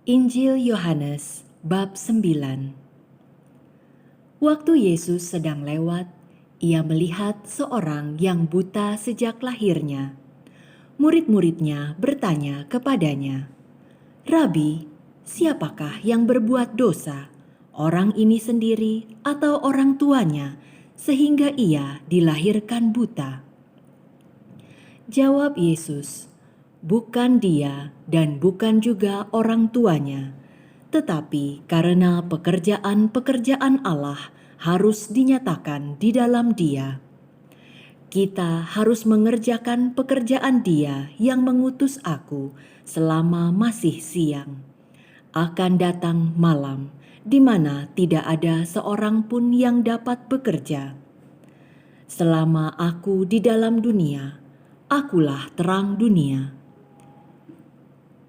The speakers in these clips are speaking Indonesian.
Injil Yohanes bab 9. Waktu Yesus sedang lewat, ia melihat seorang yang buta sejak lahirnya. Murid-muridnya bertanya kepadanya, "Rabi, siapakah yang berbuat dosa, orang ini sendiri atau orang tuanya, sehingga ia dilahirkan buta?" Jawab Yesus, "Bukan dia dan bukan juga orang tuanya, tetapi karena pekerjaan-pekerjaan Allah harus dinyatakan di dalam dia. Kita harus mengerjakan pekerjaan Dia yang mengutus aku selama masih siang. Akan datang malam, di mana tidak ada seorang pun yang dapat bekerja. Selama aku di dalam dunia, akulah terang dunia."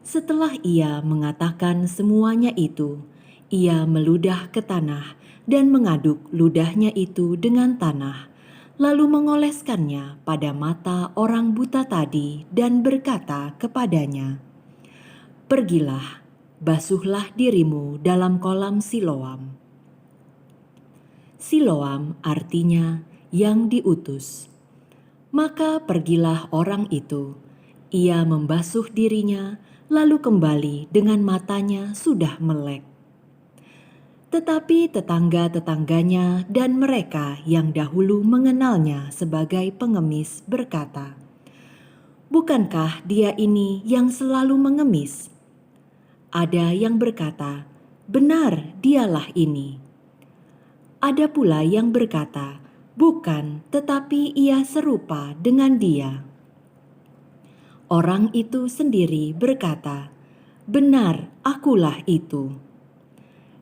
Setelah ia mengatakan semuanya itu, ia meludah ke tanah dan mengaduk ludahnya itu dengan tanah, lalu mengoleskannya pada mata orang buta tadi dan berkata kepadanya, "Pergilah, basuhlah dirimu dalam kolam Siloam." Siloam artinya yang diutus. Maka pergilah orang itu, ia membasuh dirinya, lalu kembali dengan matanya sudah melek. Tetapi tetangga-tetangganya dan mereka yang dahulu mengenalnya sebagai pengemis berkata, "Bukankah dia ini yang selalu mengemis?" Ada yang berkata, "Benar, dialah ini." Ada pula yang berkata, "Bukan, tetapi ia serupa dengan dia." Orang itu sendiri berkata, "Benar, akulah itu."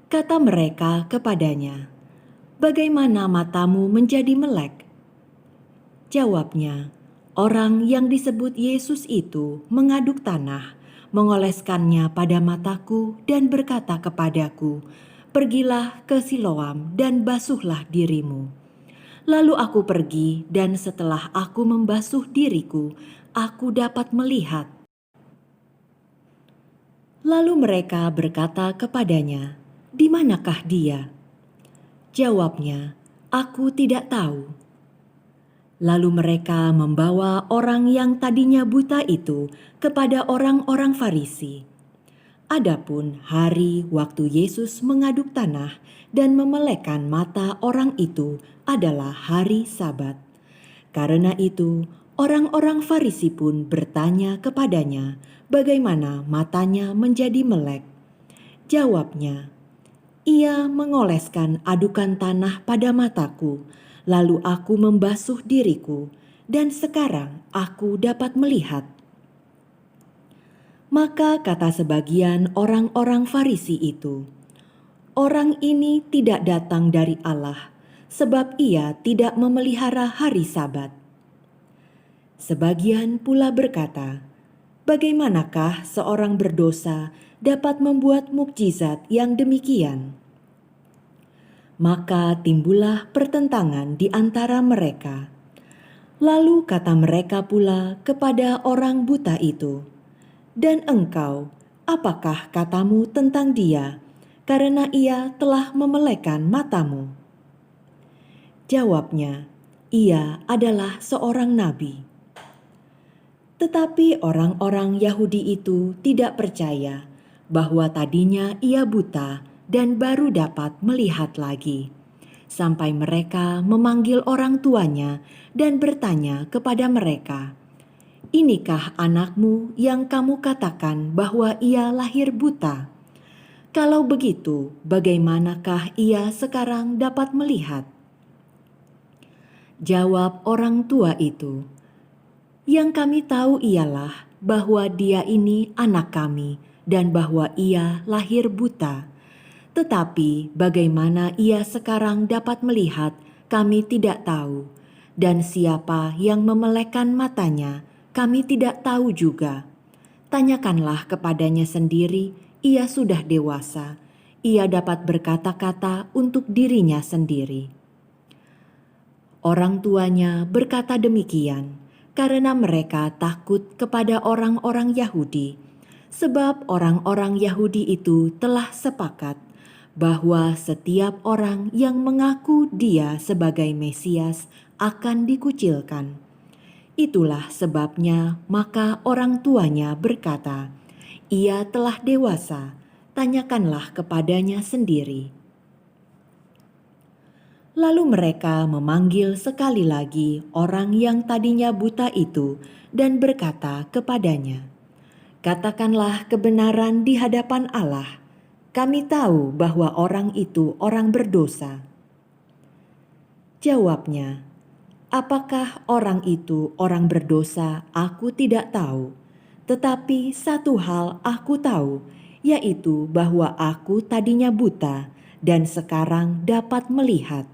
Kata mereka kepadanya, "Bagaimana matamu menjadi melek?" Jawabnya, "Orang yang disebut Yesus itu mengaduk tanah, mengoleskannya pada mataku dan berkata kepadaku, 'Pergilah ke Siloam dan basuhlah dirimu.' Lalu aku pergi, dan setelah aku membasuh diriku, aku dapat melihat." Lalu mereka berkata kepadanya, "Di manakah dia?" Jawabnya, "Aku tidak tahu." Lalu mereka membawa orang yang tadinya buta itu kepada orang-orang Farisi. Adapun hari waktu Yesus mengaduk tanah dan memelekkan mata orang itu adalah hari Sabat. Karena itu, orang-orang Farisi pun bertanya kepadanya bagaimana matanya menjadi melek. Jawabnya, "Ia mengoleskan adukan tanah pada mataku, lalu aku membasuh diriku, dan sekarang aku dapat melihat." Maka kata sebagian orang-orang Farisi itu, "Orang ini tidak datang dari Allah, sebab ia tidak memelihara hari Sabat." Sebagian pula berkata, "Bagaimanakah seorang berdosa dapat membuat mukjizat yang demikian?" Maka timbullah pertentangan di antara mereka. Lalu kata mereka pula kepada orang buta itu, "Dan engkau, apakah katamu tentang dia, karena ia telah memelekkan matamu?" Jawabnya, "Ia adalah seorang nabi." Tetapi orang-orang Yahudi itu tidak percaya bahwa tadinya ia buta dan baru dapat melihat lagi, sampai mereka memanggil orang tuanya dan bertanya kepada mereka, "Inikah anakmu yang kamu katakan bahwa ia lahir buta? Kalau begitu, bagaimanakah ia sekarang dapat melihat?" Jawab orang tua itu, "Yang kami tahu ialah bahwa dia ini anak kami dan bahwa ia lahir buta. Tetapi bagaimana ia sekarang dapat melihat, kami tidak tahu. Dan siapa yang memelekkan matanya, kami tidak tahu juga. Tanyakanlah kepadanya sendiri, ia sudah dewasa. Ia dapat berkata-kata untuk dirinya sendiri." Orang tuanya berkata demikian karena mereka takut kepada orang-orang Yahudi, Sebab orang-orang Yahudi itu telah sepakat bahwa setiap orang yang mengaku dia sebagai Mesias akan dikucilkan. Itulah sebabnya maka orang tuanya berkata, "Ia telah dewasa, tanyakanlah kepadanya sendiri." Lalu mereka memanggil sekali lagi orang yang tadinya buta itu dan berkata kepadanya, "Katakanlah kebenaran di hadapan Allah. Kami tahu bahwa orang itu orang berdosa." Jawabnya, "Apakah orang itu orang berdosa? Aku tidak tahu. Tetapi satu hal aku tahu, yaitu bahwa aku tadinya buta dan sekarang dapat melihat."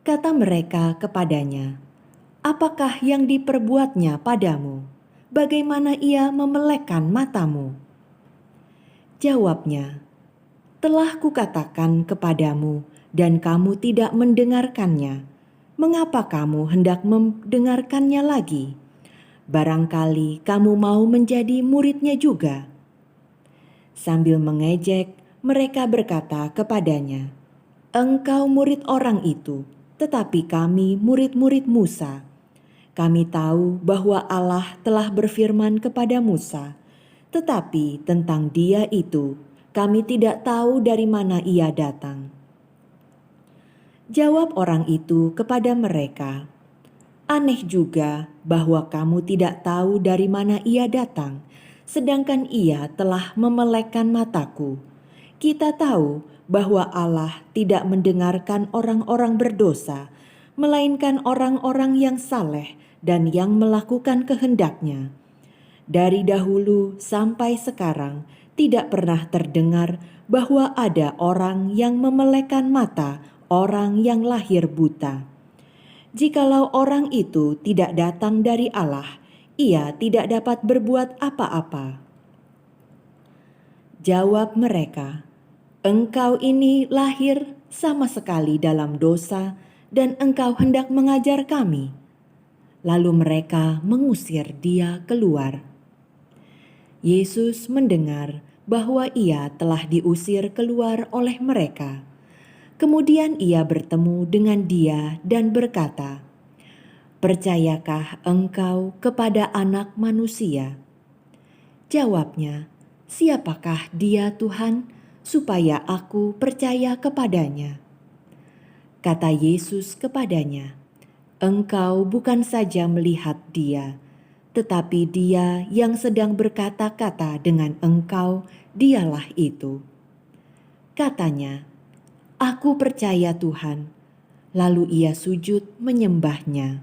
Kata mereka kepadanya, "Apakah yang diperbuatnya padamu? Bagaimana ia memelekkan matamu?" Jawabnya, "Telah kukatakan kepadamu dan kamu tidak mendengarkannya. Mengapa kamu hendak mendengarkannya lagi? Barangkali kamu mau menjadi muridnya juga." Sambil mengejek, mereka berkata kepadanya, "Engkau murid orang itu, tetapi kami murid-murid Musa. Kami tahu bahwa Allah telah berfirman kepada Musa, tetapi tentang Dia itu kami tidak tahu dari mana Ia datang." Jawab orang itu kepada mereka, "Aneh juga bahwa kamu tidak tahu dari mana Ia datang, sedangkan Ia telah memelekkan mataku. Kita tahu bahwa Allah tidak mendengarkan orang-orang berdosa, melainkan orang-orang yang saleh dan yang melakukan kehendak-Nya. Dari dahulu sampai sekarang tidak pernah terdengar bahwa ada orang yang memelekkan mata orang yang lahir buta. Jikalau orang itu tidak datang dari Allah, ia tidak dapat berbuat apa-apa." Jawab mereka, "Engkau ini lahir sama sekali dalam dosa dan engkau hendak mengajar kami." Lalu mereka mengusir dia keluar. Yesus mendengar bahwa ia telah diusir keluar oleh mereka. Kemudian ia bertemu dengan dia dan berkata, "Percayakah engkau kepada Anak Manusia?" Jawabnya, "Siapakah Dia, Tuhan, supaya aku percaya kepadanya?" Kata Yesus kepadanya, "Engkau bukan saja melihat Dia, tetapi Dia yang sedang berkata-kata dengan engkau, Dialah itu." Katanya, "Aku percaya Tuhan." Lalu ia sujud menyembahnya.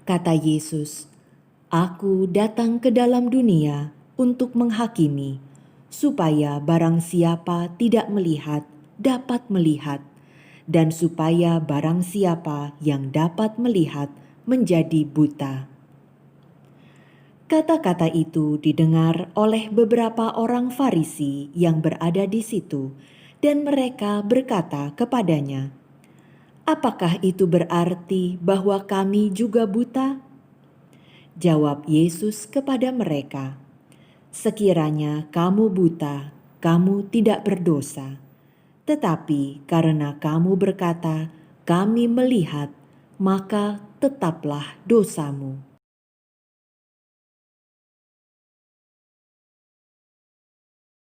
Kata Yesus, "Aku datang ke dalam dunia untuk menghakimi, supaya barang siapa tidak melihat, dapat melihat, dan supaya barang siapa yang dapat melihat menjadi buta." Kata-kata itu didengar oleh beberapa orang Farisi yang berada di situ, dan mereka berkata kepadanya, "Apakah itu berarti bahwa kami juga buta?" Jawab Yesus kepada mereka, "Sekiranya kamu buta, kamu tidak berdosa. Tetapi karena kamu berkata, 'Kami melihat,' maka tetaplah dosamu."